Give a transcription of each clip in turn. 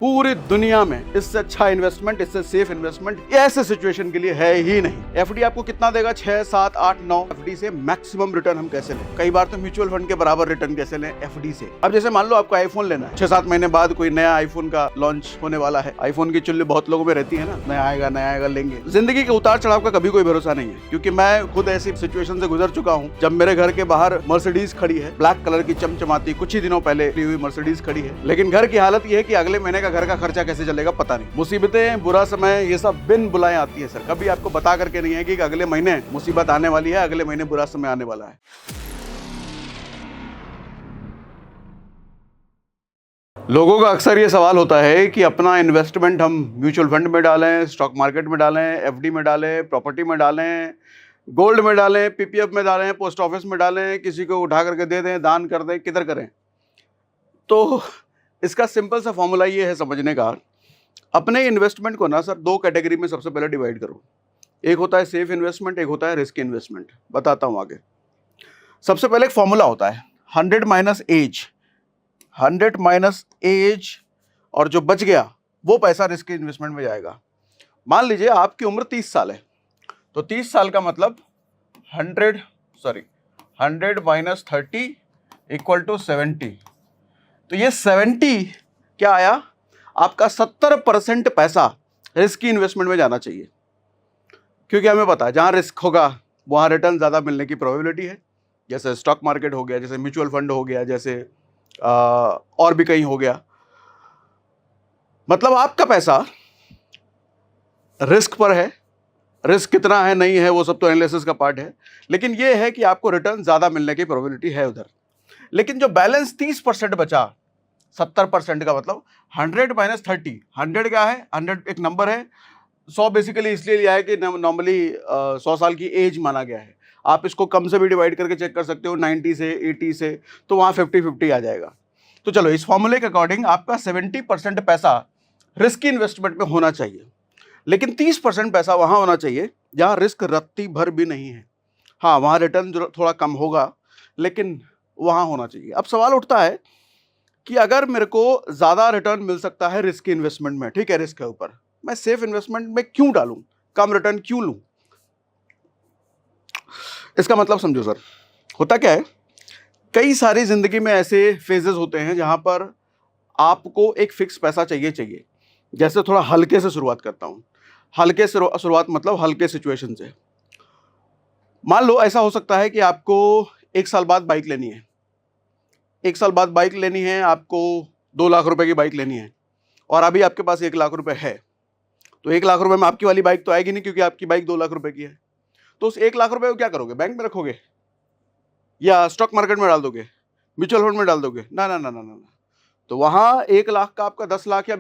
पूरी दुनिया में इससे अच्छा इन्वेस्टमेंट, इससे सेफ इन्वेस्टमेंट ऐसे सिचुएशन के लिए है ही नहीं। एफडी आपको कितना देगा? 6, 7, 8, 9। एफडी से मैक्सिमम रिटर्न हम कैसे लें? कई बार तो म्यूचुअल फंड के बराबर रिटर्न कैसे लें एफडी से। अब जैसे मान लो आपको आईफोन लेना है, 6-7 महीने बाद कोई नया आईफोन का लॉन्च होने वाला है। आईफोन की चुल्ली बहुत लोगों में रहती है ना, नया आएगा लेंगे। जिंदगी के उतार चढ़ाव का कभी कोई भरोसा नहीं है, क्योंकि मैं खुद ऐसी सिचुएशन से गुजर चुका हूँ जब मेरे घर के बाहर मर्सिडीज खड़ी है, ब्लैक कलर की चमचमाती, कुछ ही दिनों पहले ली हुई मर्सिडीज खड़ी है, लेकिन घर की हालत यह है कि अगले महीने का घर का खर्चा कैसे चलेगा पता नहीं। मुसीबतें, बुरा समय, ये सब बिन बुलाए आती है सर। कभी आपको बता करके नहीं है कि अगले महीने मुसीबत आने वाली है, अगले महीने बुरा समय आने वाला है। लोगों का अक्सर ये सवाल होता है कि अपना इन्वेस्टमेंट हम म्यूचुअल फंड में डालें, स्टॉक मार्केट में डालें, एफडी में डालें, प्रॉपर्टी में डालें, गोल्ड में डालें, पीपीएफ में डालें, पोस्ट ऑफिस में डालें, किसी को उठा करके दे दें, दान कर दें, किधर करें? तो इसका सिंपल सा फॉर्मूला ये है समझने का, अपने इन्वेस्टमेंट को ना सर 2 कैटेगरी में सबसे पहले डिवाइड करो। एक होता है सेफ इन्वेस्टमेंट, एक होता है रिस्क इन्वेस्टमेंट। बताता हूँ आगे। सबसे पहले एक फॉर्मूला होता है 100 माइनस एज, 100 माइनस एज, और जो बच गया वो पैसा रिस्क इन्वेस्टमेंट में जाएगा। मान लीजिए आपकी उम्र 30 साल है, तो 30 साल का मतलब 100 माइनस 30 इक्वल टू 70। तो ये 70 क्या आया? आपका 70% पैसा रिस्क की इन्वेस्टमेंट में जाना चाहिए, क्योंकि हमें पता है जहां रिस्क होगा वहां रिटर्न ज़्यादा मिलने की प्रोबेबिलिटी है। जैसे स्टॉक मार्केट हो गया, जैसे म्यूचुअल फंड हो गया, जैसे और भी कहीं हो गया। मतलब आपका पैसा रिस्क पर है। रिस्क कितना है नहीं है वो सब तो एनालिसिस का पार्ट है, लेकिन ये है कि आपको रिटर्न ज़्यादा मिलने की प्रोबेबिलिटी है उधर। लेकिन जो बैलेंस 30% बचा 70% का, मतलब 100 माइनस 30, 100 क्या है? 100 एक नंबर है, 100 बेसिकली इसलिए लिया है कि नॉर्मली 100 साल की एज माना गया है। आप इसको कम से भी डिवाइड करके चेक कर सकते हो, 90 से, 80 से, तो वहाँ 50-50 आ जाएगा। तो चलो इस फॉर्मूले के अकॉर्डिंग आपका 70% पैसा रिस्क इन्वेस्टमेंट में होना चाहिए, लेकिन 30% पैसा वहाँ होना चाहिए जहाँ रिस्क रत्ती भर भी नहीं है। हाँ, वहाँ रिटर्न थोड़ा कम होगा, लेकिन वहाँ होना चाहिए। अब सवाल उठता है कि अगर मेरे को ज़्यादा रिटर्न मिल सकता है रिस्क इन्वेस्टमेंट में, ठीक है, रिस्क के ऊपर, मैं सेफ इन्वेस्टमेंट में क्यों डालूं? कम रिटर्न क्यों लूं? इसका मतलब समझो सर, होता क्या है, कई सारी जिंदगी में ऐसे फेजेस होते हैं जहां पर आपको एक फिक्स पैसा चाहिए। जैसे थोड़ा हल्के से शुरुआत करता हूं। हल्के से शुरुआत मतलब हल्के सिचुएशन से। मान लो ऐसा हो सकता है कि आपको 1 साल बाद बाइक लेनी है। 1 साल बाद बाइक लेनी है, आपको 2 लाख रुपए की बाइक लेनी है, और अभी आपके पास 1 लाख रुपए है। तो 1 लाख रुपए में आपकी वाली बाइक तो आएगी नहीं, क्योंकि आपकी बाइक 2 लाख रुपए की है। तो उस 1 लाख रुपए को क्या करोगे? बैंक में रखोगे या स्टॉक मार्केट में डाल दोगे, म्यूचुअल फंड में डाल दोगे? ना ना ना ना ना। तो वहाँ 1 लाख का आपका 10 लाख या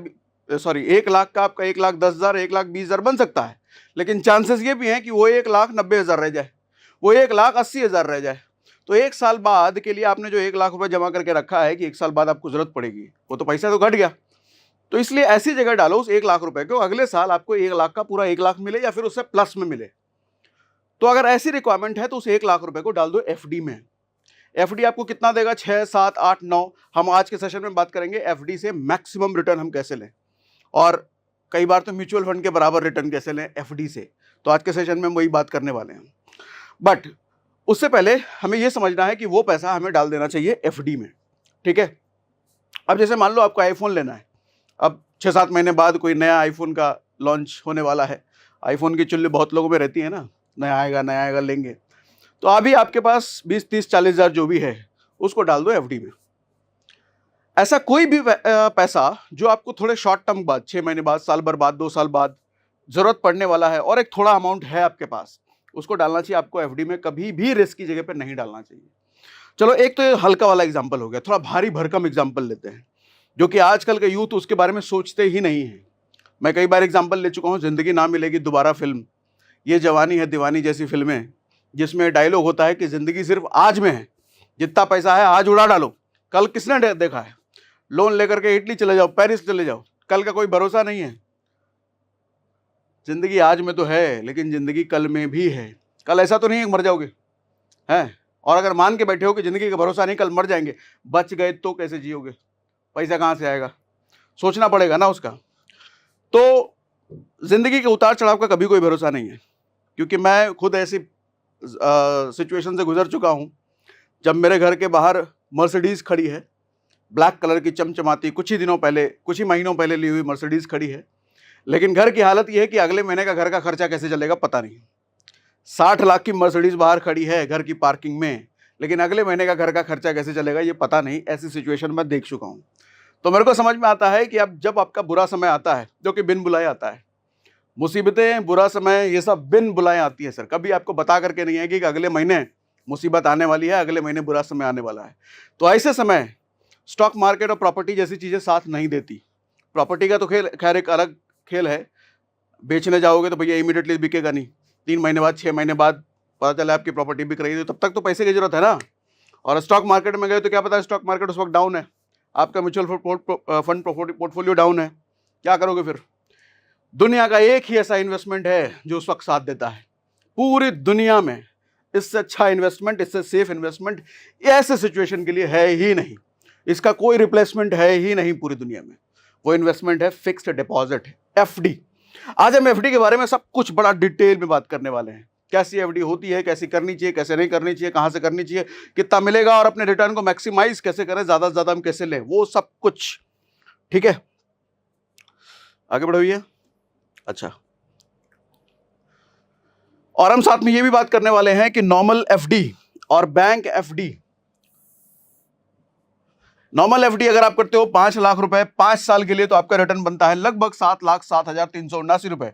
1 लाख का आपका 1,10,000, 1,20,000 बन सकता है, लेकिन चांसेस ये भी हैं कि वो 1,90,000 रह जाए, वो 1,80,000 रह जाए। तो 1 साल बाद के लिए आपने जो 1 लाख रुपए जमा करके रखा है कि 1 साल बाद आपको जरूरत पड़ेगी, वो तो पैसा तो घट गया। तो इसलिए ऐसी जगह डालो उस 1 लाख रुपए को, अगले साल आपको 1 लाख का पूरा 1 लाख मिले या फिर उससे प्लस में मिले। तो अगर ऐसी रिक्वायरमेंट है तो उस 1 लाख रुपए को डाल दो एफडी में। एफडी आपको कितना देगा? 6, 7, 8, 9। हम आज के सेशन में बात करेंगे एफडी से मैक्सिमम रिटर्न हम कैसे लें, और कई बार तो म्यूचुअल फंड के बराबर रिटर्न कैसे लें एफडी से। तो आज के सेशन में हम वही बात करने वाले हैं। बट उससे पहले हमें यह समझना है कि वो पैसा हमें डाल देना चाहिए एफडी में, ठीक है। अब जैसे मान लो आपको आईफोन लेना है, अब 6-7 महीने बाद कोई नया आईफोन का लॉन्च होने वाला है। आईफोन की चुल्ली बहुत लोगों में रहती है ना, नया आएगा लेंगे। तो अभी आपके पास 20, 30, 40 हज़ार जो भी है उसको डाल दो एफडी में। ऐसा कोई भी पैसा जो आपको थोड़े शॉर्ट टर्म बाद, 6 महीने बाद, साल भर बाद, 2 साल बाद जरूरत पड़ने वाला है, और एक थोड़ा अमाउंट है आपके पास, उसको डालना चाहिए आपको एफडी में। कभी भी रिस्क की जगह पर नहीं डालना चाहिए। चलो एक तो हल्का वाला एग्जाम्पल हो गया, थोड़ा भारी भरकम एग्जाम्पल लेते हैं, जो कि आजकल के यूथ उसके बारे में सोचते ही नहीं है। मैं कई बार एग्जाम्पल ले चुका हूँ, जिंदगी ना मिलेगी दोबारा फिल्म, ये जवानी है दीवानी जैसी फिल्में, जिसमें डायलॉग होता है कि जिंदगी सिर्फ आज में है, जितना पैसा है आज उड़ा डालो, कल किसने देखा है? लोन लेकर के इटली चले जाओ, पेरिस चले जाओ, कल का कोई भरोसा नहीं है। जिंदगी आज में तो है, लेकिन जिंदगी कल में भी है। कल ऐसा तो नहीं है मर जाओगे हैं, और अगर मान के बैठे हो कि जिंदगी का भरोसा नहीं, कल मर जाएंगे, बच गए तो कैसे जियोगे? पैसा कहाँ से आएगा? सोचना पड़ेगा ना उसका। तो जिंदगी के उतार चढ़ाव का कभी कोई भरोसा नहीं है, क्योंकि मैं खुद ऐसी सिचुएशन से गुजर चुका हूं जब मेरे घर के बाहर मर्सिडीज खड़ी है, ब्लैक कलर की चमचमाती, कुछ ही महीनों पहले ली हुई मर्सिडीज खड़ी है, लेकिन घर की हालत यह है कि अगले महीने का घर का खर्चा कैसे चलेगा पता नहीं। 60 लाख की मर्सिडीज बाहर खड़ी है घर की पार्किंग में, लेकिन अगले महीने का घर का खर्चा कैसे चलेगा ये पता नहीं। ऐसी सिचुएशन मैं देख चुका हूं। तो मेरे को समझ में आता है कि अब जब आपका बुरा समय आता है, जो कि बिन बुलाए आता है, मुसीबतें, बुरा समय, ये सब बिन बुलाए आती है सर। कभी आपको बता करके नहीं है कि अगले महीने मुसीबत आने वाली है, अगले महीने बुरा समय आने वाला है। तो ऐसे समय स्टॉक मार्केट और प्रॉपर्टी जैसी चीज़ें साथ नहीं देती। प्रॉपर्टी का तो खैर एक अलग खेल है, बेचने जाओगे तो भैया इमीडिएटली बिकेगा नहीं, 3 महीने बाद, 6 महीने बाद पता चला आपकी प्रॉपर्टी बिक रही है, तो तब तक तो पैसे की जरूरत है ना। और स्टॉक मार्केट में गए तो क्या पता स्टॉक मार्केट उस वक्त डाउन है, आपका म्यूचुअल फंड पोर्टफोलियो डाउन है, क्या करोगे फिर? दुनिया का एक ही ऐसा इन्वेस्टमेंट है जो उस वक्त साथ देता है पूरी दुनिया में। इससे अच्छा इन्वेस्टमेंट, इससे सेफ इन्वेस्टमेंट ऐसे सिचुएशन के लिए है ही नहीं, इसका कोई रिप्लेसमेंट है ही नहीं पूरी दुनिया में। वो इन्वेस्टमेंट है फिक्स्ड डिपॉजिट, एफडी। आज हम एफडी के बारे में सब कुछ बड़ा डिटेल में बात करने वाले हैं। कैसी एफडी होती है, कैसी करनी चाहिए, कैसे नहीं करनी चाहिए, कहां से करनी चाहिए, कितना मिलेगा, और अपने रिटर्न को मैक्सिमाइज कैसे करें, ज्यादा से ज्यादा हम कैसे लें, वो सब कुछ। ठीक है, आगे बढ़ो भैया। अच्छा, और हम साथ में ये भी बात करने वाले हैं कि नॉर्मल एफडी और बैंक एफडी। नॉर्मल एफडी अगर आप करते हो 5 लाख रुपए 5 साल के लिए, तो आपका रिटर्न बनता है लगभग 7,07,379 रुपए।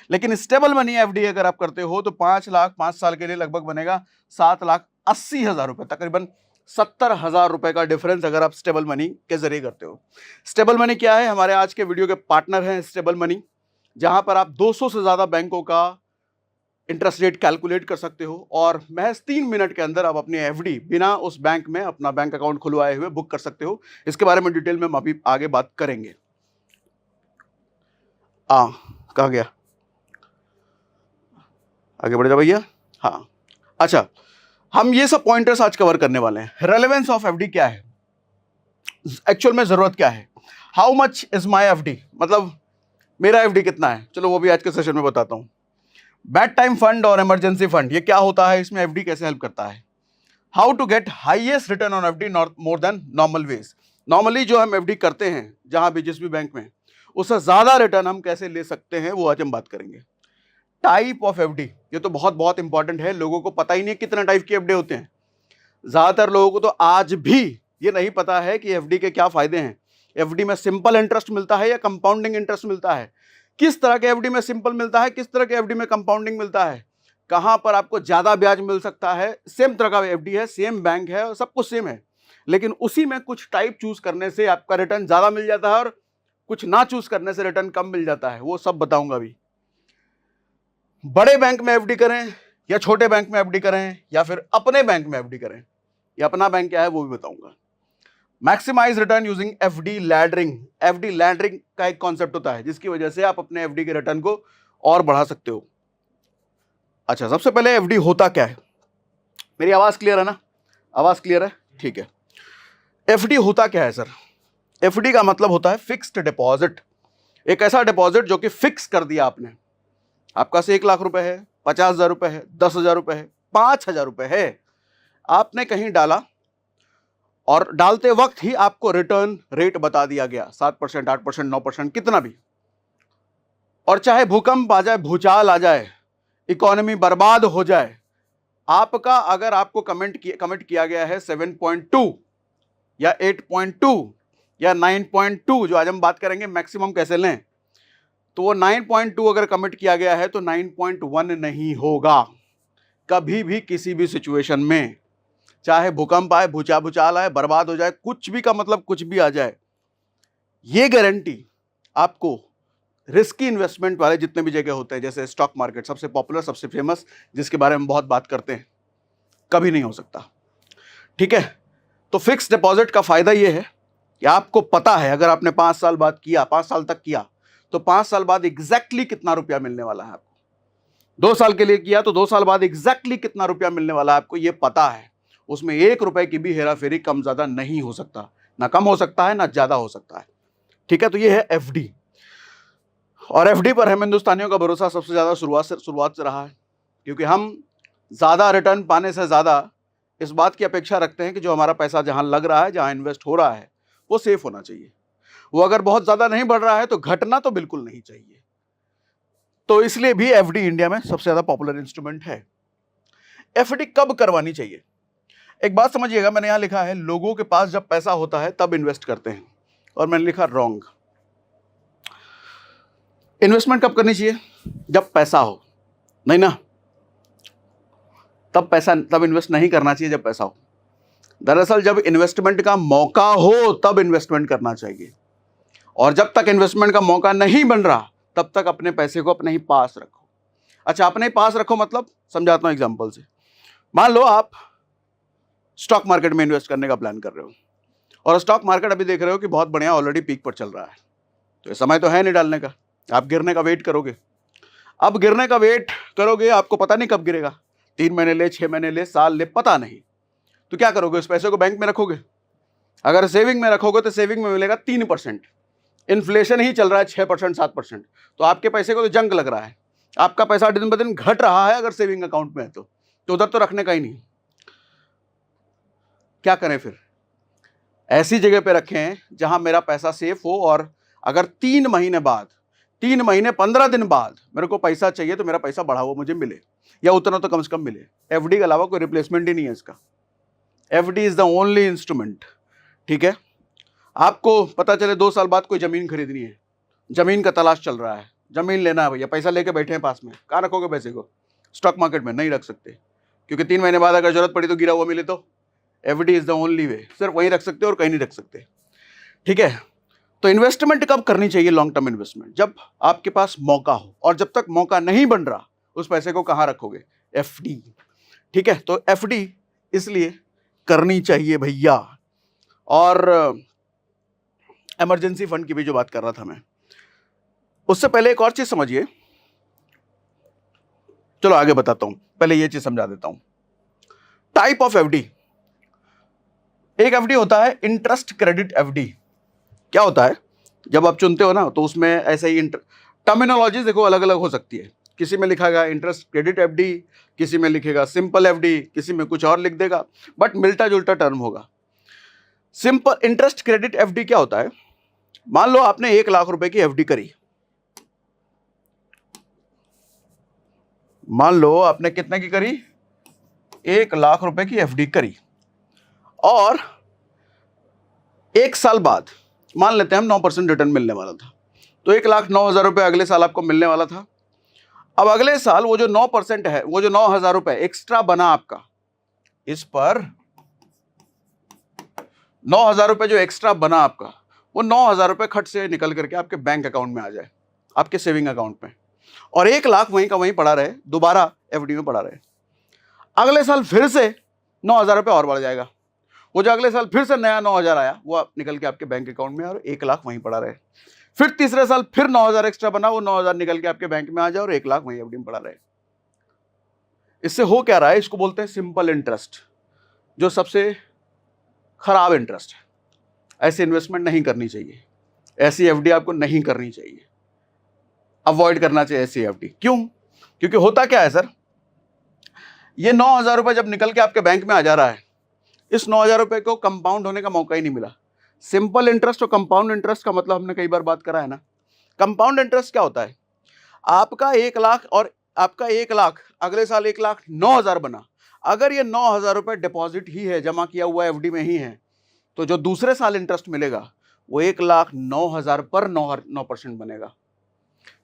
लेकिन स्टेबल मनी एफडी अगर आप करते हो तो 5 लाख 5 साल के लिए लगभग बनेगा 7,80,000 रुपए, तकरीबन 70,000 रुपए का डिफरेंस अगर आप स्टेबल मनी के जरिए करते हो। स्टेबल मनी क्या है? हमारे आज के वीडियो के पार्टनर हैं स्टेबल मनी, जहां पर आप 200 से ज्यादा बैंकों का इंटरेस्ट रेट कैलकुलेट कर सकते हो, और महज 3 मिनट के अंदर आप अपनी एफडी बिना उस बैंक में अपना बैंक अकाउंट खुलवाए हुए बुक कर सकते हो। इसके बारे में डिटेल में हम अभी आगे बात करेंगे। कहाँ गया? आगे बढ़ जा भैया। हाँ, अच्छा, हम ये सब पॉइंटर्स आज कवर करने वाले हैं। रेलेवेंस ऑफ एफडी क्या है, एक्चुअल में जरूरत क्या है, how much is my FD, मतलब मेरा एफडी कितना है, चलो वो भी आज के सेशन में बताता हूं। बैड टाइम फंड और इमरजेंसी फंड, ये क्या होता है, इसमें एफडी कैसे हेल्प करता है। How to get highest return on FD more than normal ways, normally जो हम एफडी करते हैं जहां भी जिस भी बैंक में, उससे ज्यादा रिटर्न हम कैसे ले सकते हैं, वो आज हम बात करेंगे। टाइप ऑफ एफडी, ये तो बहुत बहुत इंपॉर्टेंट है। लोगों को पता ही नहीं कितने टाइप की एफडी होते हैं। ज्यादातर लोगों को तो आज भी ये नहीं पता है कि एफडी के क्या फायदे हैं। एफडी में सिंपल इंटरेस्ट मिलता है या कंपाउंडिंग इंटरेस्ट मिलता है, किस तरह के एफडी में सिंपल मिलता है, किस तरह के एफडी में कंपाउंडिंग मिलता है, कहां पर आपको ज्यादा ब्याज मिल सकता है। सेम तरह का एफडी है, सेम बैंक है, सब कुछ सेम है, लेकिन उसी में कुछ टाइप चूज करने से आपका रिटर्न ज्यादा मिल जाता है और कुछ ना चूज करने से रिटर्न कम मिल जाता है। वो सब बताऊंगा अभी। बड़े बैंक में एफडी करें या छोटे बैंक में एफडी करें या फिर अपने बैंक में एफडी करें, या अपना बैंक क्या है वो भी बताऊंगा। Maximise return using FD laddering, FD laddering का एक कॉन्सेप्ट होता है जिसकी वजह से आप अपने एफडी के रिटर्न को और बढ़ा सकते हो। अच्छा, सबसे पहले एफडी होता क्या है, मेरी आवाज क्लियर है ना? आवाज क्लियर है, ठीक है। एफडी होता क्या है सर? एफडी का मतलब होता है फिक्स्ड डिपॉजिट, एक ऐसा डिपॉजिट जो कि फिक्स कर दिया आपने। आपका से 1 लाख रुपए है, 50,000 रुपए है, 10,000 रुपए है, 5,000 रुपए है, आपने कहीं डाला और डालते वक्त ही आपको रिटर्न रेट बता दिया गया, 7%, 8%, 9%, कितना भी। और चाहे भूकंप आ जाए, भूचाल आ जाए, इकोनॉमी बर्बाद हो जाए, आपका अगर आपको कमिट किया गया है 7.2 या 8.2 या 9.2, जो आज हम बात करेंगे मैक्सिमम कैसे लें, तो वो 9.2 अगर कमिट किया गया है तो 9.1 नहीं होगा कभी भी, किसी भी सिचुएशन में। चाहे भूकंप आए, भूचाल आए, बर्बाद हो जाए, कुछ भी का मतलब कुछ भी आ जाए, ये गारंटी आपको रिस्की इन्वेस्टमेंट वाले जितने भी जगह होते हैं, जैसे स्टॉक मार्केट सबसे पॉपुलर, सबसे फेमस, जिसके बारे में बहुत बात करते हैं, कभी नहीं हो सकता। ठीक है, तो फिक्स डिपॉजिट का फायदा ये है कि आपको पता है अगर आपने 5 साल बाद किया, 5 साल तक किया, तो 5 साल बाद एग्जैक्टली कितना रुपया मिलने वाला है आपको। 2 साल के लिए किया तो 2 साल बाद एग्जैक्टली कितना रुपया मिलने वाला है आपको, ये पता है। उसमें 1 रुपए की भी हेरा फेरी कम ज्यादा नहीं हो सकता, ना कम हो सकता है ना ज्यादा हो सकता है। ठीक है, तो ये है एफडी। और एफडी पर हम हिंदुस्तानियों का भरोसा सबसे ज्यादा शुरुआत से रहा है, क्योंकि हम ज्यादा रिटर्न पाने से ज्यादा इस बात की अपेक्षा रखते हैं कि जो हमारा पैसा जहां लग रहा है, जहां इन्वेस्ट हो रहा है, वो सेफ होना चाहिए। वो अगर बहुत ज्यादा नहीं बढ़ रहा है तो घटना तो बिल्कुल नहीं चाहिए। तो इसलिए भी एफडी इंडिया में सबसे ज्यादा पॉपुलर इंस्ट्रूमेंट है। एफडी कब करवानी चाहिए? एक बात समझिएगा, मैंने यहां लिखा है लोगों के पास जब पैसा होता है तब इन्वेस्ट करते हैं, और मैंने लिखा रॉन्ग। इन्वेस्टमेंट कब करनी चाहिए? जब पैसा हो, नहीं ना? तब इन्वेस्ट नहीं करना चाहिए जब पैसा हो। दरअसल जब इन्वेस्टमेंट का मौका हो तब इन्वेस्टमेंट करना चाहिए, और जब तक इन्वेस्टमेंट का मौका नहीं बन रहा तब तक अपने पैसे को अपने ही पास रखो। अच्छा, अपने ही पास रखो मतलब समझाता हूं एग्जांपल से। मान लो आप स्टॉक मार्केट में इन्वेस्ट करने का प्लान कर रहे हो, और स्टॉक मार्केट अभी देख रहे हो कि बहुत बढ़िया ऑलरेडी पीक पर चल रहा है, तो ये समय तो है नहीं डालने का, आप गिरने का वेट करोगे। अब गिरने का वेट करोगे, आपको पता नहीं कब गिरेगा, 3 महीने ले, 6 महीने ले, साल ले, पता नहीं, तो क्या करोगे? उस पैसे को बैंक में रखोगे। अगर सेविंग में रखोगे तो सेविंग में मिलेगा 3%, इन्फ्लेशन ही चल रहा है 6% 7%, तो आपके पैसे को तो जंग लग रहा है, आपका पैसा दिन ब दिन घट रहा है। अगर सेविंग अकाउंट में है तो उधर तो रखने का ही नहीं। क्या करें फिर? ऐसी जगह पे रखें जहां मेरा पैसा सेफ हो, और अगर 3 महीने बाद, 3 महीने 15 दिन बाद मेरे को पैसा चाहिए तो मेरा पैसा बढ़ा हुआ मुझे मिले, या उतना तो कम से कम मिले। एफडी के अलावा कोई रिप्लेसमेंट ही नहीं है इसका। FD is the only instrument. ठीक है, आपको पता चले 2 साल बाद कोई जमीन खरीदनी है, जमीन का तलाश चल रहा है, जमीन लेना है भैया, पैसा लेके बैठे हैं पास में, कहाँ रखोगे पैसे को? स्टॉक मार्केट में नहीं रख सकते, क्योंकि 3 महीने बाद अगर जरूरत पड़ी तो गिरा हुआ मिले तो। FD is the only way, सिर्फ वहीं रख सकते हो और कहीं नहीं रख सकते। ठीक है, तो इन्वेस्टमेंट कब करनी चाहिए? लॉन्ग टर्म इन्वेस्टमेंट जब आपके पास मौका हो, और जब तक मौका नहीं बन रहा उस पैसे को कहाँ रखोगे? एफडी। ठीक है, तो एफडी इसलिए करनी चाहिए भैया। और इमरजेंसी फंड की भी जो बात कर रहा था मैं, उससे पहले एक और चीज समझिए। चलो आगे बताता हूं, पहले ये चीज समझा देता हूं। Type of FD. एक एफडी होता है इंटरेस्ट क्रेडिट एफडी। क्या होता है? जब आप चुनते हो ना तो उसमें ऐसे ही टर्मिनोलॉजी देखो अलग अलग हो सकती है। किसी में लिखा गया इंटरेस्ट क्रेडिट एफडी, किसी में लिखेगा सिंपल एफडी, किसी में कुछ और लिख देगा, बट मिलता जुलता टर्म होगा। सिंपल इंटरेस्ट क्रेडिट एफडी क्या होता है? मान लो आपने 1 लाख रुपए की एफडी करी। मान लो आपने कितने की करी? 1 लाख रुपए की एफडी करी, और 1 साल बाद मान लेते हैं हम 9% रिटर्न मिलने वाला था, तो 1,09,000 रुपए अगले साल आपको मिलने वाला था। अब अगले साल वो जो 9% है, वो जो 9,000 रुपए एक्स्ट्रा बना आपका, इस पर 9,000 रुपए जो एक्स्ट्रा बना आपका, वो 9,000 रुपए खट से निकल करके आपके बैंक अकाउंट में आ जाए, आपके सेविंग अकाउंट में, और 1 लाख वहीं का वहीं पड़ा रहे, दोबारा एफडी में पड़ा रहे। अगले साल फिर से 9,000 रुपए और बढ़ जाएगा, वो जो अगले साल फिर से नया 9,000 आया वो निकल के आपके बैंक अकाउंट में, और 1 लाख वहीं पड़ा रहे। फिर तीसरे साल फिर 9,000 एक्स्ट्रा बना, वो 9,000 निकल के आपके बैंक में आ जाए, और 1 लाख वहीं एफडी में पड़ा रहे। इससे हो क्या रहा है? इसको बोलते हैं सिंपल इंटरेस्ट, जो सबसे खराब इंटरेस्ट है। ऐसी इन्वेस्टमेंट नहीं करनी चाहिए, ऐसी एफडी आपको नहीं करनी चाहिए, अवॉइड करना चाहिए ऐसी एफडी। क्यों? क्योंकि होता क्या है सर, ये 9,000 रुपए जब निकल के आपके बैंक में आ जा रहा है, इस 9,000 रुपए को कंपाउंड होने का मौका ही नहीं मिला। सिंपल इंटरेस्ट और कंपाउंड इंटरेस्ट का मतलब हमने कई बार बात करा है ना। कंपाउंड इंटरेस्ट क्या होता है? आपका 1 लाख और आपका 1 लाख अगले साल 1,09,000 बना। अगर ये 9,000 रुपए डिपॉजिट ही है, जमा किया हुआ एफडी में ही है, तो जो दूसरे साल इंटरेस्ट मिलेगा वो 1,09,000 पर 9% बनेगा।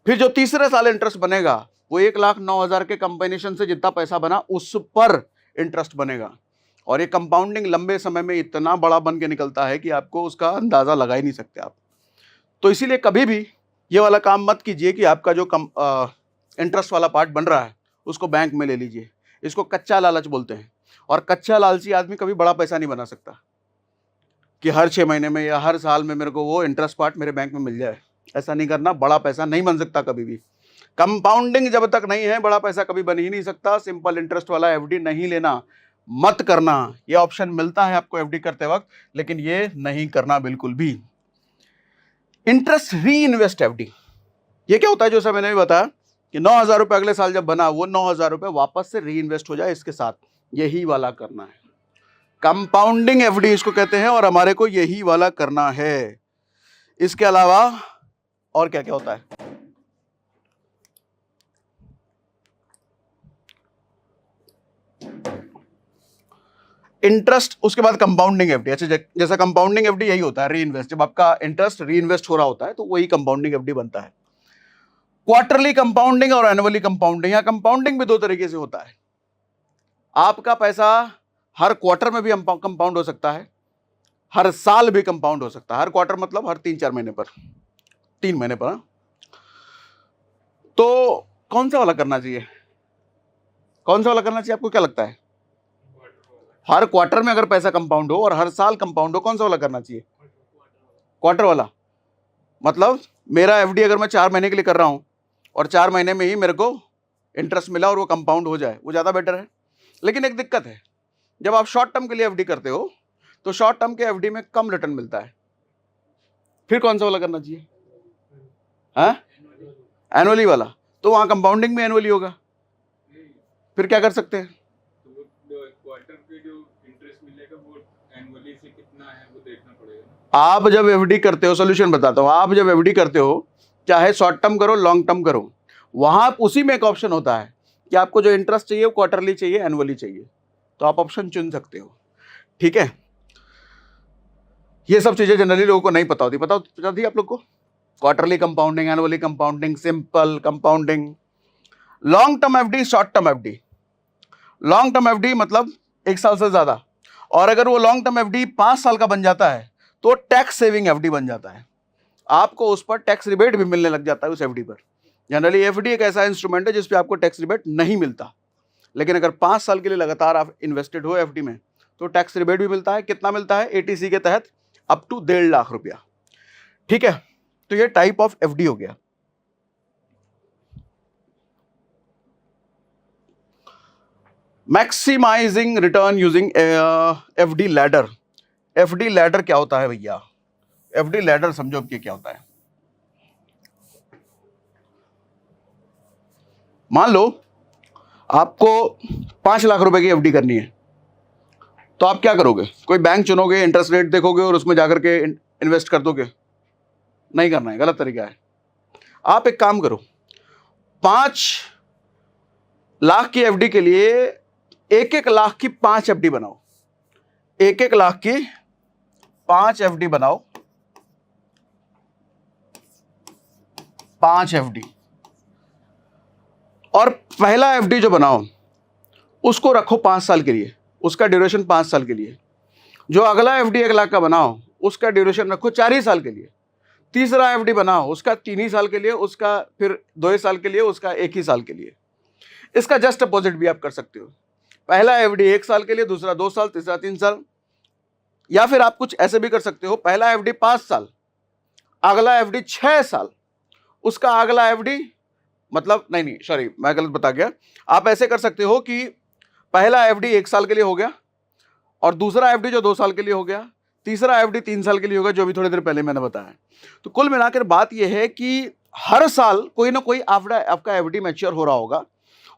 फिर जो तीसरे साल इंटरेस्ट बनेगा वो 1,09,000 के कंबाइनेशन से जितना पैसा बना उस पर इंटरेस्ट बनेगा। और ये कंपाउंडिंग लंबे समय में इतना बड़ा बन के निकलता है कि आपको उसका अंदाजा लगा ही नहीं सकते आप। तो इसीलिए कभी भी ये वाला काम मत कीजिए कि आपका जो इंटरेस्ट वाला पार्ट बन रहा है उसको बैंक में ले लीजिए। इसको कच्चा लालच बोलते हैं, और कच्चा लालची आदमी कभी बड़ा पैसा नहीं बना सकता कि हर 6 महीने में या हर साल में मेरे को वो इंटरेस्ट पार्ट मेरे बैंक में मिल जाए। ऐसा नहीं करना, बड़ा पैसा नहीं बन सकता कभी भी। कंपाउंडिंग जब तक नहीं है बड़ा पैसा कभी बन ही नहीं सकता। सिंपल इंटरेस्ट वाला एफडी नहीं लेना, मत करना। ये ऑप्शन मिलता है आपको एफडी करते वक्त, लेकिन ये नहीं करना बिल्कुल भी। इंटरेस्ट री इन्वेस्ट एफडी, ये क्या होता है? जो सर मैंने भी बताया कि 9,000 रुपये अगले साल जब बना वो 9,000 रुपये वापस से री इन्वेस्ट हो जाए इसके साथ, यही वाला करना है। कंपाउंडिंग एफडी इसको कहते हैं और हमारे को यही वाला करना है। इसके अलावा और क्या क्या होता है? इंटरेस्ट, उसके बाद कंपाउंडिंग एफडी। अच्छा, जैसा कंपाउंडिंग एफडी यही होता है री इन्वेस्ट, जब आपका इंटरेस्ट री इन्वेस्ट हो रहा होता है तो वही कंपाउंडिंग एफडी बनता है। क्वार्टरली कंपाउंडिंग और एनुअली कंपाउंडिंग। या कंपाउंडिंग भी दो तरीके से होता है। आपका पैसा हर क्वार्टर में भी कंपाउंड हो सकता है, हर साल भी कंपाउंड हो सकता है। हर क्वार्टर मतलब हर 3-4 महीने पर, 3 महीने पर। तो कौन सा वाला करना चाहिए? कौन सा वाला करना चाहिए? आपको क्या लगता है? हर क्वार्टर में अगर पैसा कंपाउंड हो और हर साल कंपाउंड हो, कौन सा वाला करना चाहिए? क्वार्टर वाला। मतलब मेरा एफडी अगर मैं 4 महीने के लिए कर रहा हूं और 4 महीने में ही मेरे को इंटरेस्ट मिला और वो कंपाउंड हो जाए, वो ज़्यादा बेटर है। लेकिन एक दिक्कत है, जब आप शॉर्ट टर्म के लिए एफडी करते हो तो शॉर्ट टर्म के एफडी में कम रिटर्न मिलता है। फिर कौन सा वाला करना चाहिए? हाँ, एनुअली वाला। तो वहाँ कंपाउंडिंग भी एनुअली होगा। फिर क्या कर सकते हैं? क्वार्टर पे जो इंटरेस्ट मिलेगा वो एनुअली से कितना है वो देखना पड़ेगा। आप जब एफडी करते हो, सोल्यूशन बताता हूँ, आप जब एफडी करते हो, चाहे शॉर्ट टर्म करो लॉन्ग टर्म करो, वहाँ उसी में एक ऑप्शन होता है कि आपको जो इंटरेस्ट चाहिए वो क्वार्टरली चाहिए, एनुअली चाहिए, तो आप ऑप्शन चुन सकते हो। ठीक है, ये सब चीज़ें जनरली लोगों को नहीं पता होती। पता थी आप लोग को? Quarterly compounding, annually compounding, simple compounding. Long term FD, short term FD. Long term FD मतलब 1 साल से ज़्यादा, और अगर वो लॉन्ग टर्म एफडी 5 साल का बन जाता है तो टैक्स सेविंग एफडी बन जाता है। आपको उस पर टैक्स रिबेट भी मिलने लग जाता है उस एफडी पर। जनरली एफडी एक ऐसा इंस्ट्रूमेंट है जिसपे आपको टैक्स रिबेट नहीं मिलता, लेकिन अगर 5 साल के लिए लगातार आप इन्वेस्टेड हो एफडी में तो टैक्स रिबेट भी मिलता है। कितना मिलता है? एटीसी के तहत अप टू 1.5 लाख रुपया। ठीक है, तो ये टाइप ऑफ एफडी हो गया। Maximising return using FD ladder. FD ladder क्या होता है भैया? एफडी लैडर समझो अब क्या होता है। मान लो आपको 5 लाख रुपए की एफडी करनी है, तो आप क्या करोगे? कोई बैंक चुनोगे, इंटरेस्ट रेट देखोगे और उसमें जाकर के इन्वेस्ट कर दोगे? नहीं करना है, गलत तरीका है। आप एक काम करो, 5 लाख की एफडी के लिए 1-1 लाख की 5 एफडी बनाओ। 1-1 लाख की 5 एफडी बनाओ, 5 एफडी। और पहला एफडी जो बनाओ उसको रखो 5 साल के लिए, उसका ड्यूरेशन 5 साल के लिए। जो अगला एफडी 1 लाख का बनाओ उसका ड्यूरेशन रखो 4 ही साल के लिए। तीसरा एफडी बनाओ उसका 3 ही साल के लिए, उसका फिर 2 ही साल के लिए, उसका 1 ही साल के लिए। इसका जस्ट अपोजिट भी आप कर सकते हो। पहला एफडी 1 साल के लिए, दूसरा 2 साल, तीसरा 3 साल। या फिर आप कुछ ऐसे भी कर सकते हो, पहला एफडी 5 साल, अगला एफडी 6 साल, उसका अगला एफडी मतलब नहीं सॉरी मैं गलत बता गया। आप ऐसे कर सकते हो कि पहला एफडी 1 साल के लिए हो गया, और दूसरा एफडी जो 2 साल के लिए हो गया, तीसरा एफडी 3 साल के लिए होगा, जो भी थोड़ी देर पहले मैंने बताया। तो कुल मिलाकर बात यह है कि हर साल कोई ना कोई आपका एफडी मैच्योर हो रहा होगा,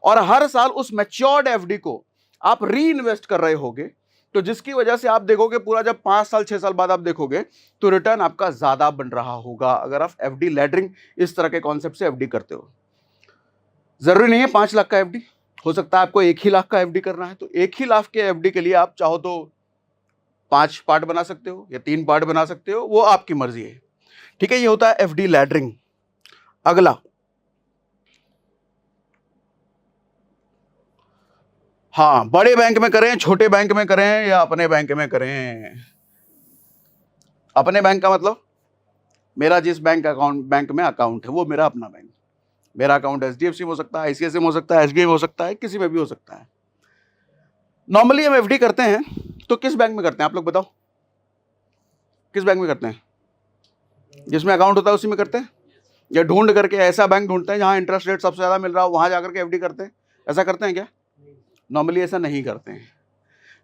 और हर साल उस मैच्योर्ड एफडी को आप री इन्वेस्ट कर रहे होगे, तो जिसकी वजह से आप देखोगे पूरा जब 5 साल 6 साल बाद आप देखोगे तो रिटर्न आपका ज्यादा बन रहा होगा, अगर आप एफडी लैडरिंग इस तरह के कॉन्सेप्ट से एफडी करते हो। जरूरी नहीं है 5 लाख का एफडी, हो सकता है आपको 1 ही लाख का एफडी करना है, तो 1 ही लाख के एफडी के लिए आप चाहो तो 5 पार्ट बना सकते हो या 3 पार्ट बना सकते हो, वो आपकी मर्जी है। ठीक है, ये होता है एफडी लैडरिंग। अगला, हाँ, बड़े बैंक में करें, छोटे बैंक में करें या अपने बैंक में करें। अपने बैंक का मतलब मेरा जिस बैंक में अकाउंट है वो मेरा अपना बैंक। मेरा अकाउंट एचडीएफसी में हो सकता है, आईसीआईसीआई में हो सकता है, एसबीआई में हो सकता है, किसी में भी हो सकता है। नॉर्मली हम एफडी करते हैं तो किस बैंक में करते हैं? आप लोग बताओ, किस बैंक में करते हैं? जिसमें अकाउंट होता है उसी में करते हैं, या ढूंढ करके ऐसा बैंक ढूंढते हैं जहां इंटरेस्ट रेट सबसे ज़्यादा मिल रहा हो वहां जाकर के एफडी करते हैं? ऐसा करते हैं क्या? नॉर्मली ऐसा नहीं करते हैं।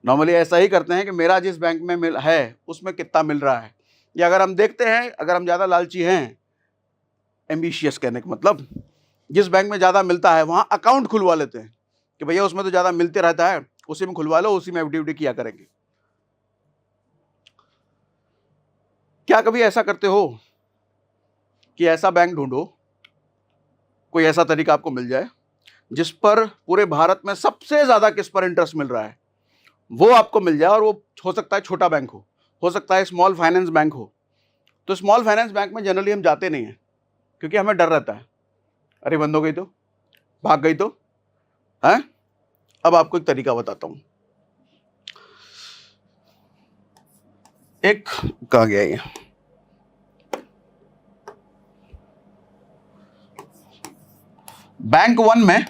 नॉर्मली ऐसा ही करते हैं कि मेरा जिस बैंक में है उसमें कितना मिल रहा है, या अगर हम देखते हैं, अगर हम ज़्यादा लालची हैं, एम्बिशियस कहने का मतलब जिस बैंक में ज़्यादा मिलता है वहाँ अकाउंट खुलवा लेते हैं कि भैया उसमें तो ज़्यादा मिलते रहता है, उसी में खुलवा लो, उसी में एफडी किया करेंगे। क्या कभी ऐसा करते हो कि ऐसा बैंक ढूंढो, कोई ऐसा तरीका आपको मिल जाए जिस पर पूरे भारत में सबसे ज़्यादा किस पर इंटरेस्ट मिल रहा है वो आपको मिल जाए, और वो हो सकता है छोटा बैंक हो सकता है स्मॉल फाइनेंस बैंक हो। तो स्मॉल फाइनेंस बैंक में जनरली हम जाते नहीं हैं क्योंकि हमें डर रहता है, अरे बंद हो गई तो, भाग गई तो है। अब आपको एक तरीका बताता हूं। एक कहाँ गया ये, बैंक 1 में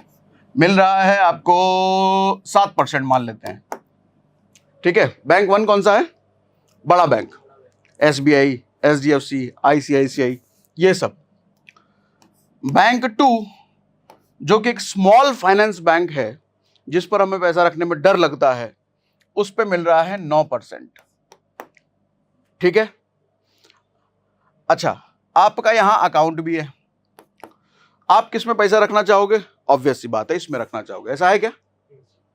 मिल रहा है आपको 7% मान लेते हैं, ठीक है। बैंक 1 कौन सा है? बड़ा बैंक, SBI, SDFC, ICICI, ये सब। बैंक 2 जो कि एक स्मॉल फाइनेंस बैंक है जिस पर हमें पैसा रखने में डर लगता है, उस पे मिल रहा है 9%, ठीक है। अच्छा, आपका यहां अकाउंट भी है, आप किस में पैसा रखना चाहोगे? ऑब्वियस सी बात है, इसमें रखना चाहोगे। ऐसा है क्या?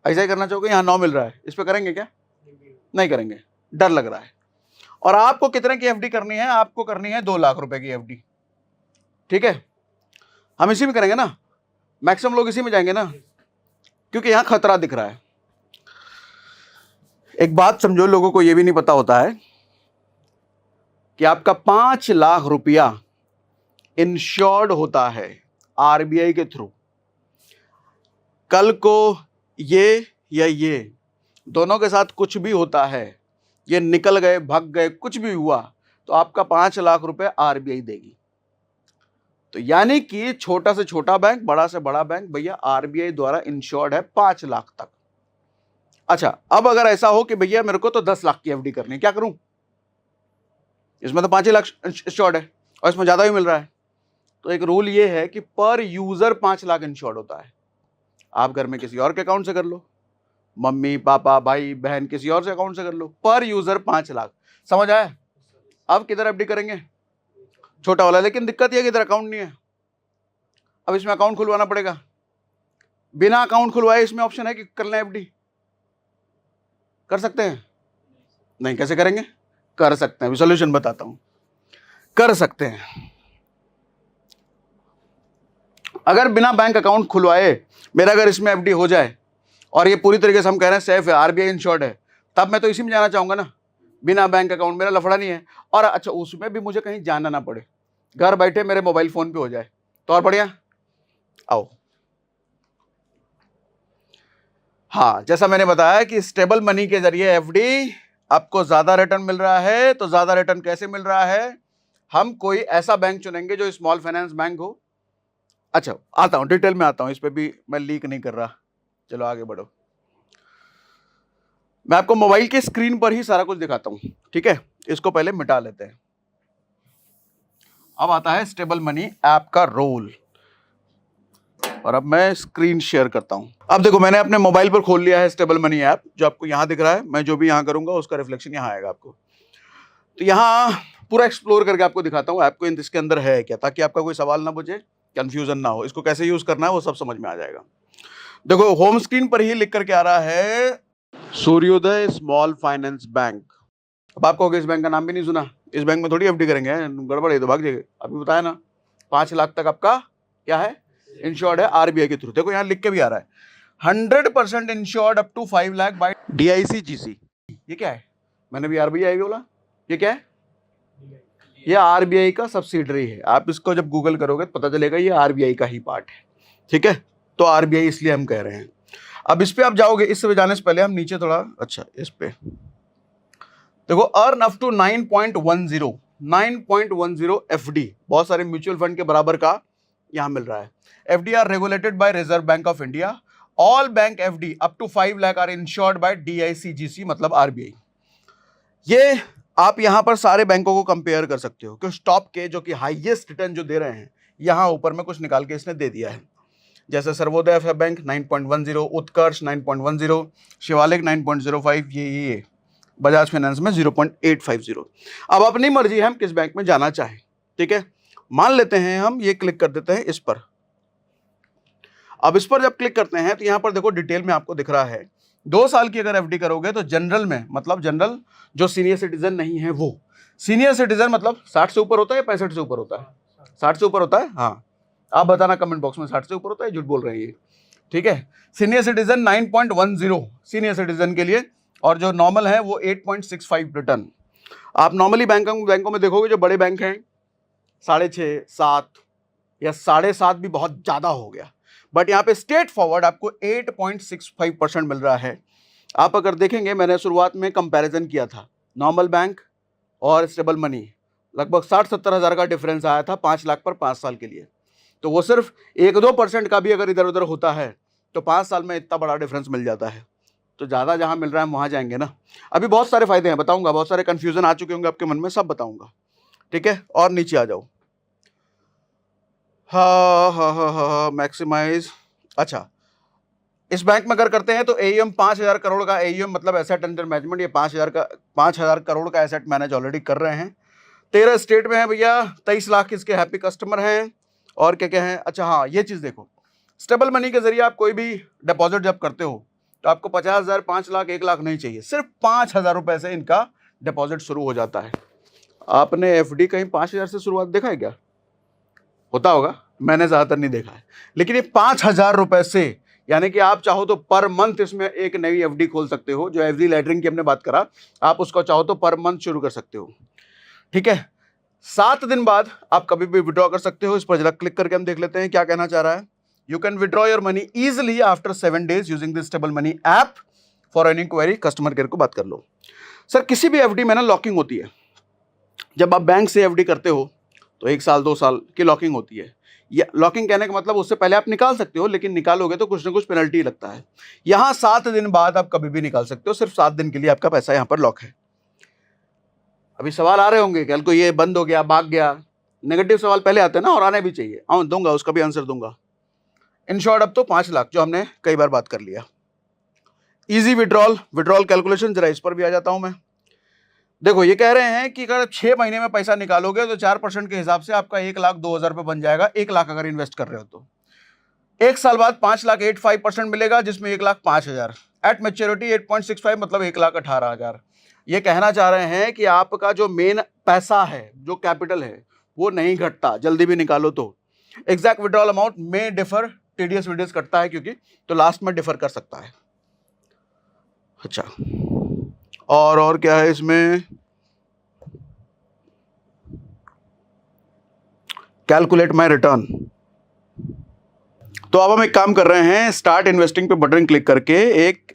ऐसा ही करना चाहोगे? यहां 9 मिल रहा है, इस पे करेंगे क्या? नहीं करेंगे, डर लग रहा है। और आपको कितने की एफडी करनी है? आपको करनी है 2 लाख रुपए की एफडी, ठीक है। हम इसी में करेंगे ना, मैक्सिमम लोग इसी में जाएंगे ना, क्योंकि यहां खतरा दिख रहा है। एक बात समझो, लोगों को यह भी नहीं पता होता है कि आपका 5 लाख रुपया इंश्योर्ड होता है आरबीआई के थ्रू। कल को ये या ये दोनों के साथ कुछ भी होता है, ये निकल गए, भाग गए, कुछ भी हुआ, तो आपका 5 लाख रुपए आरबीआई देगी। तो यानी कि छोटा से छोटा बैंक, बड़ा से बड़ा बैंक, भैया आरबीआई द्वारा इंश्योर्ड है 5 लाख तक। अच्छा, अब अगर ऐसा हो कि भैया मेरे को तो 10 लाख की एफडी करनी है, क्या करूं? इसमें तो 5 लाख इंश्योर्ड है और इसमें ज्यादा भी मिल रहा है। तो एक रूल ये है कि पर यूजर 5 लाख इंश्योर्ड होता है। आप घर में किसी और के अकाउंट से कर लो, मम्मी पापा भाई बहन किसी और से अकाउंट से कर लो, पर यूजर 5 लाख। समझ आया? अब किधर एफडी करेंगे? छोटा वाला। लेकिन दिक्कत यह है कि इधर अकाउंट नहीं है, अब इसमें अकाउंट खुलवाना पड़ेगा। बिना अकाउंट खुलवाए इसमें ऑप्शन है कि करना एफडी, कर सकते हैं? नहीं। कैसे करेंगे? कर सकते हैं, सॉल्यूशन बताता हूं। कर सकते हैं। अगर बिना बैंक अकाउंट खुलवाए मेरा अगर इसमें एफडी हो जाए और ये पूरी तरीके से हम कह रहे हैं सेफ है, आरबीआई इंश्योर्ड है, तब मैं तो इसी में जाना चाहूंगा ना, बिना बैंक अकाउंट। मेरा लफड़ा नहीं है, और अच्छा उसमें भी मुझे कहीं जाना ना पड़े, घर बैठे मेरे मोबाइल फोन पे हो जाए, तो और बढ़िया। आओ, हाँ, जैसा मैंने बताया कि स्टेबल मनी के जरिए एफडी आपको ज्यादा रिटर्न मिल रहा है। तो ज्यादा रिटर्न कैसे मिल रहा है? हम कोई ऐसा बैंक चुनेंगे जो स्मॉल फाइनेंस बैंक हो। अच्छा, आता हूं, डिटेल में आता हूं, इस पे भी मैं लीक नहीं कर रहा। चलो आगे बढ़ो, मैं आपको मोबाइल के स्क्रीन पर ही सारा कुछ दिखाता हूं, ठीक है। इसको पहले मिटा लेते हैं। अब आता है स्टेबल मनी ऐप का रोल, और अब मैं स्क्रीन शेयर करता हूं। अब देखो, मैंने अपने मोबाइल पर खोल लिया है स्टेबल मनी ऐप, जो आपको यहां दिख रहा है। मैं जो भी यहां करूंगा उसका रिफ्लेक्शन यहां आएगा आपको। तो यहां पूरा एक्सप्लोर करके आपको दिखाता हूं ऐप को, इसके अंदर है क्या, ताकि आपका कोई सवाल ना पूछे, कंफ्यूजन ना हो। इसको कैसे यूज करना है वो सब समझ में आ जाएगा। देखो, होम स्क्रीन पर ही लिख करके आ रहा है सूर्योदय स्मॉल फाइनेंस बैंक। अब आपको इस बैंक का नाम भी नहीं सुना, इस बैंक में थोड़ी एफडी करेंगे, गड़बड़ है तो भाग जाएगा। अभी बताया ना, 5 लाख तक आपका क्या है, इंश्योर्ड है आरबीआई के थ्रू। देखो यहाँ लिख के भी आ रहा है 100% insured up to 5 lakh by DICGC। ये क्या है? मैंने भी आरबीआई बोला, ये क्या है? ये आरबीआई का सब्सिडरी है। आप इसको जब गूगल करोगे तो पता चलेगा ये आरबीआई का ही पार्ट है, ठीक है। तो आरबीआई इसलिए हम कह रहे हैं। अब इस पे आप जाओगे, इस पे जाने से पहले हम नीचे थोड़ा, अच्छा इस पे देखो, अर्न अप टू 9.10 एफडी, बहुत सारे म्यूचुअल फंड के बराबर का यहां मिल रहा है। FD are regulated by Reserve Bank of India. All bank FD up to 5 lakh are insured by DICGC, मतलब आरबीआई। ये आप यहां पर सारे बैंकों को कंपेयर कर सकते हो कि स्टॉप के जो कि हाईएस्ट रिटर्न जो दे रहे हैं, यहां ऊपर में कुछ निकाल के इसने दे दिया है। जैसे सर्वोदय बैंक 9.10, उत्कर्ष 9.10, शिवालिक 9.05, ये बजाज फाइनेंस में 0.850। अब अपनी मर्जी है हम किस बैंक में जाना चाहें, ठीक है। मान लेते हैं हम ये क्लिक कर देते हैं इस पर। अब इस पर जब क्लिक करते हैं तो यहां पर देखो डिटेल में आपको दिख रहा है 2 साल की अगर एफडी करोगे तो जनरल में, मतलब जनरल जो सीनियर सिटीजन नहीं है वो, सीनियर सिटीजन मतलब 60 से ऊपर होता है या 65 से ऊपर होता है? 60 से ऊपर होता है, हाँ आप बताना कमेंट बॉक्स में 60 से ऊपर होता है, झूठ बोल रहे हैं ये, ठीक है। सीनियर सिटीजन 9.10 सीनियर सिटीजन के लिए, और जो नॉर्मल है वो 8.65 रिटर्न। आप नॉर्मली बैंकों में देखोगे जो बड़े बैंक हैं 6.5, 7 या 7.5 भी बहुत ज़्यादा हो गया, बट यहाँ पे स्ट्रेट फॉरवर्ड आपको 8.65% मिल रहा है। आप अगर देखेंगे मैंने शुरुआत में कंपैरिजन किया था नॉर्मल बैंक और स्टेबल मनी, लगभग 60-70 हज़ार का डिफरेंस आया था 5 लाख पर 5 साल के लिए। तो वो सिर्फ 1-2% का भी अगर इधर उधर होता है तो 5 साल में इतना बड़ा डिफरेंस मिल जाता है। तो ज़्यादा जहाँ मिल रहा है हम वहाँ जाएंगे ना। अभी बहुत सारे फायदे हैं, बताऊंगा, बहुत सारे कन्फ्यूजन आ चुके होंगे आपके मन में, सब बताऊंगा, ठीक है। और नीचे आ जाओ, हाँ मैक्सिमाइज। अच्छा, इस बैंक में अगर करते हैं तो एयूएम 5,000 करोड़ का एयूएम मतलब एसेट अंडर मैनेजमेंट, ये 5,000 करोड़ का एसेट मैनेज ऑलरेडी कर रहे हैं। 13 स्टेट में है भैया, 23 लाख इसके हैप्पी कस्टमर हैं। और क्या क्या है, अच्छा हाँ ये चीज़ देखो, स्टेबल मनी के जरिए आप कोई भी डिपॉजिट जब करते हो तो आपको 50,000, 5 लाख, 1 लाख नहीं चाहिए, सिर्फ 5,000 रुपये से इनका डिपॉजिट शुरू हो जाता है। आपने एफडी कहीं 5,000 से शुरुआत देखा है क्या? होता होगा, मैंने ज़्यादातर नहीं देखा है, लेकिन ये 5,000 रुपये से, यानी कि आप चाहो तो पर मंथ इसमें एक नई एफडी खोल सकते हो। जो एफडी लैडरिंग की हमने बात करा, आप उसको चाहो तो पर मंथ शुरू कर सकते हो, ठीक है। 7 दिन बाद आप कभी भी विड्रॉ कर सकते हो। इस पर जरा क्लिक करके हम देख लेते हैं क्या कहना चाह रहा है। You can withdraw your money easily after 7 days using this stable money app. For any query customer care को बात कर लो। सर किसी भी एफडी में ना लॉकिंग होती है। जब आप बैंक से एफडी करते हो तो 1 साल 2 साल की लॉकिंग होती है। या लॉकिंग कहने का मतलब उससे पहले आप निकाल सकते हो, लेकिन निकालोगे तो कुछ ना कुछ पेनल्टी लगता है। यहाँ 7 दिन बाद आप कभी भी निकाल सकते हो, सिर्फ 7 दिन के लिए आपका पैसा यहाँ पर लॉक है। अभी सवाल आ रहे होंगे कल को ये बंद हो गया, भाग गया, नेगेटिव सवाल पहले आते हैं ना, और आने भी चाहिए। दूंगा, उसका भी आंसर दूंगा। इन शॉर्ट अब तो 5 लाख जो हमने कई बार बात कर लिया। इजी विड्रॉल कैलकुलेशन, जरा इस पर भी आ जाता हूं मैं। देखो ये कह रहे हैं कि अगर 6 महीने में पैसा निकालोगे तो 4% के हिसाब से आपका 1,02,000 रुपये बन जाएगा। 1 लाख अगर इन्वेस्ट कर रहे हो तो 1 साल बाद 5,85% मिलेगा, जिसमें 1,05,000 एट मेच्योरिटी 8.65 मतलब 1,18,000। ये कहना चाह रहे हैं कि आपका जो मेन पैसा है, जो कैपिटल है, वो नहीं घटता, जल्दी भी निकालो तो। एग्जैक्ट विड्रॉल अमाउंट में डिफर, टीडीएस वीडीएस कटता है क्योंकि, तो लास्ट में डिफर कर सकता है। अच्छा, और क्या है इसमें, कैलकुलेट माई रिटर्न। तो अब हम एक काम कर रहे हैं, स्टार्ट इन्वेस्टिंग पे बटन क्लिक करके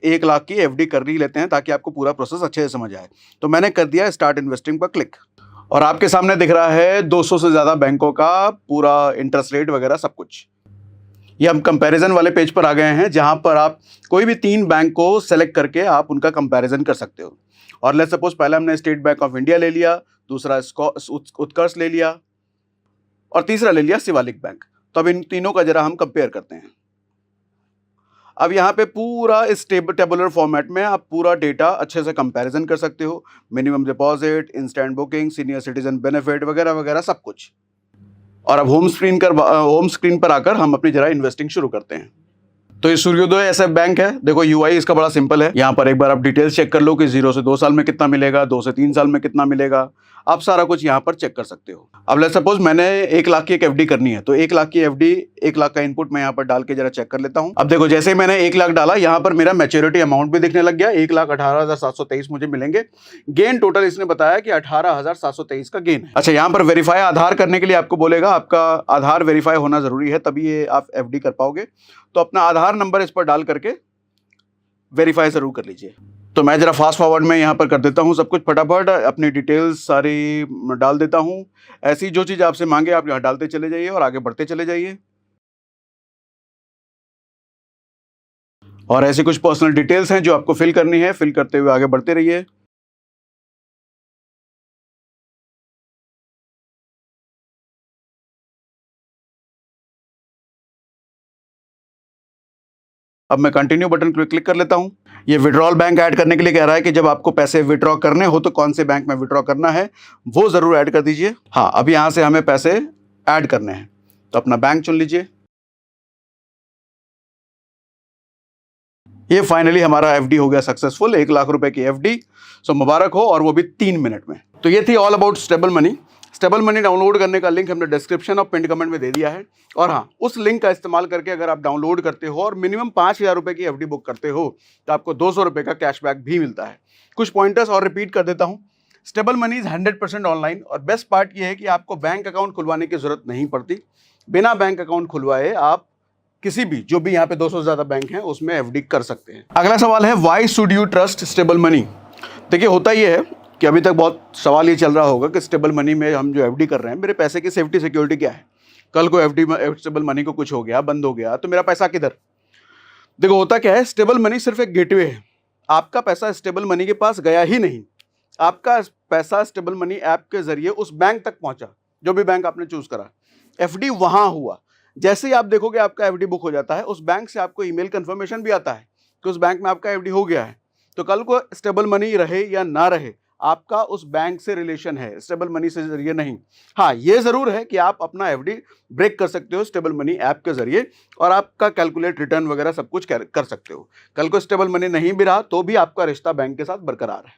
1 लाख की एफडी कर ही लेते हैं ताकि आपको पूरा प्रोसेस अच्छे से समझ आए। तो मैंने कर दिया स्टार्ट इन्वेस्टिंग पर क्लिक, और आपके सामने दिख रहा है 200 से ज़्यादा बैंकों का पूरा इंटरेस्ट रेट वगैरह सब कुछ। ये हम कंपैरिजन वाले पेज पर आ गए हैं, जहां पर आप कोई भी 3 बैंक को सेलेक्ट करके आप उनका कंपैरिजन कर सकते हो। और लेट्स सपोज पहले हमने स्टेट बैंक ऑफ इंडिया ले लिया, दूसरा उत्कर्ष ले लिया, और तीसरा ले लिया शिवालिक बैंक। तो अब इन तीनों का जरा हम कंपेयर करते हैं। अब यहाँ पे पूरा इस टेबुलर फॉर्मेट में आप पूरा डेटा अच्छे से कंपैरिजन कर सकते हो। Minimum deposit, instant booking, senior citizen benefit वगैरह वगैरह सब कुछ। और अब होम स्क्रीन पर आकर हम अपनी जरा इन्वेस्टिंग शुरू करते हैं। तो ये सूर्योदय एसएफ बैंक है। देखो यूआई इसका बड़ा सिंपल है। यहाँ पर एक बार आप डिटेल्स चेक कर लो कि 0 से 2 साल में कितना मिलेगा, 2 से 3 साल में कितना मिलेगा, आप सारा कुछ यहाँ पर चेक कर सकते हो। अब लेट्स सपोज मैंने 1 लाख की एक एफडी करनी है, तो 1 लाख की एफडी, 1 लाख का इनपुट मैं यहाँ पर डाल के जरा चेक कर लेता हूँ। अब देखो जैसे ही मैंने 1 लाख डाला, यहाँ पर मेरा मैच्योरिटी अमाउंट भी दिखने लग गया, 1,18,723 मुझे मिलेंगे। गेन टोटल इसने बताया कि 18,723 का गेन है। अच्छा, यहाँ पर वेरीफाई आधार करने के लिए आपको बोलेगा आपका आधार वेरीफाई होना जरूरी है, तभी ये आप एफडी कर पाओगे। तो अपना आधार नंबर इस पर डाल करके वेरीफाई जरूर कर लीजिए। तो मैं जरा फास्ट फॉरवर्ड में यहाँ पर कर देता हूँ सब कुछ फटाफट, अपनी डिटेल्स सारी डाल देता हूँ। ऐसी जो चीज़ आपसे मांगे आप यहाँ डालते चले जाइए और आगे बढ़ते चले जाइए। और ऐसी कुछ पर्सनल डिटेल्स हैं जो आपको फिल करनी है, फिल करते हुए आगे बढ़ते रहिए। अब मैं कंटिन्यू बटन पर क्लिक कर लेता हूं। ये विड्रॉल बैंक ऐड करने के लिए कह रहा है कि जब आपको पैसे विड्रॉ करने हो तो कौन से बैंक में विड्रॉ करना है वो ज़रूर ऐड कर दीजिए। हाँ, अब यहाँ से हमें पैसे ऐड करने हैं तो अपना बैंक चुन लीजिए। ये फाइनली हमारा एफडी हो गया सक्सेसफुल, 1 लाख रुपए की एफडी। सो मुबारक हो, और वो भी 3 मिनट में। तो ये थी all about stable money. Stable money download करने का लिंक हमने डिस्क्रिप्शन और पिन कमेंट में दे दिया है। और हाँ, उस लिंक का इस्तेमाल करके अगर आप डाउनलोड करते हो और मिनिमम 5,000 रुपए की एफडी बुक करते हो तो आपको 200 रुपए का कैशबैक भी मिलता है। कुछ पॉइंटर्स और रिपीट कर देता हूँ। स्टेबल मनी इज 100% ऑनलाइन, और बेस्ट पार्ट ये है कि आपको बैंक अकाउंट खुलवाने की जरूरत नहीं पड़ती। बिना बैंक अकाउंट खुलवाए आप किसी भी, जो भी यहाँ पे 200 से ज़्यादा बैंक हैं, उसमें एफडी कर सकते हैं। अगला सवाल है, why should you trust stable money. देखिए, होता ये है कि अभी तक बहुत सवाल ये चल रहा होगा कि स्टेबल मनी में हम जो एफडी कर रहे हैं, मेरे पैसे की सेफ्टी सिक्योरिटी क्या है। कल को एफडी स्टेबल मनी को कुछ हो गया, बंद हो गया, तो मेरा पैसा किधर। देखो, होता क्या है, स्टेबल मनी सिर्फ एक गेटवे है। आपका पैसा स्टेबल मनी के पास गया ही नहीं, आपका पैसा स्टेबल मनी ऐप के जरिए उस बैंक तक पहुंचा, जो भी बैंक आपने चूज करा। एफडी वहां हुआ। जैसे ही आप देखोगे आपका एफडी बुक हो जाता है, उस बैंक से आपको ईमेल कंफर्मेशन भी आता है कि उस बैंक में आपका एफडी हो गया है। तो कल को स्टेबल मनी रहे या ना रहे, आपका उस बैंक से रिलेशन है, स्टेबल मनी से जरिए नहीं। हाँ, ये जरूर है कि आप अपना एफडी ब्रेक कर सकते हो स्टेबल मनी ऐप के जरिए, और आपका कैलकुलेट रिटर्न वगैरह सब कुछ कर सकते हो। कल को स्टेबल मनी नहीं भी रहा तो भी आपका रिश्ता बैंक के साथ बरकरार है।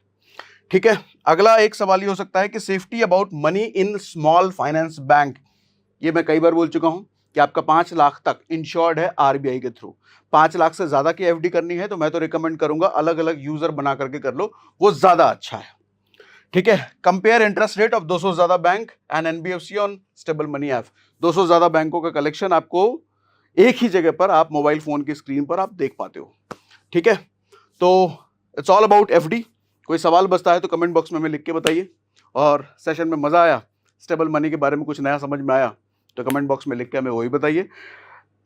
ठीक है, अगला एक सवाल ये हो सकता है कि safety about money in small finance bank. ये मैं कई बार बोल चुका हूं कि आपका 5 लाख तक इंश्योर्ड है आरबीआई के थ्रू। 5 लाख से ज्यादा की एफडी करनी है तो मैं तो रिकमेंड करूंगा अलग अलग यूजर बना करके कर लो, वो ज्यादा अच्छा है। ठीक है, कंपेयर इंटरेस्ट रेट ऑफ 200 ज्यादा bank and NBFC on stable money app. 200 ज्यादा बैंकों का कलेक्शन आपको एक ही जगह पर, आप मोबाइल फोन की स्क्रीन पर आप देख पाते हो। ठीक है, तो इट्स ऑल अबाउट एफडी। कोई सवाल बचता है तो कमेंट बॉक्स में हमें लिख के बताइए। और सेशन में मजा आया, स्टेबल मनी के बारे में कुछ नया समझ में आया तो कमेंट बॉक्स में लिख के हमें वही बताइए।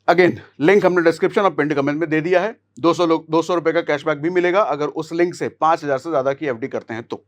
अगेन, लिंक हमने डिस्क्रिप्शन और पिन कमेंट में दे दिया है। 200 रुपए का कैशबैक भी मिलेगा अगर उस लिंक से 5,000 से ज्यादा की एफडी करते हैं तो।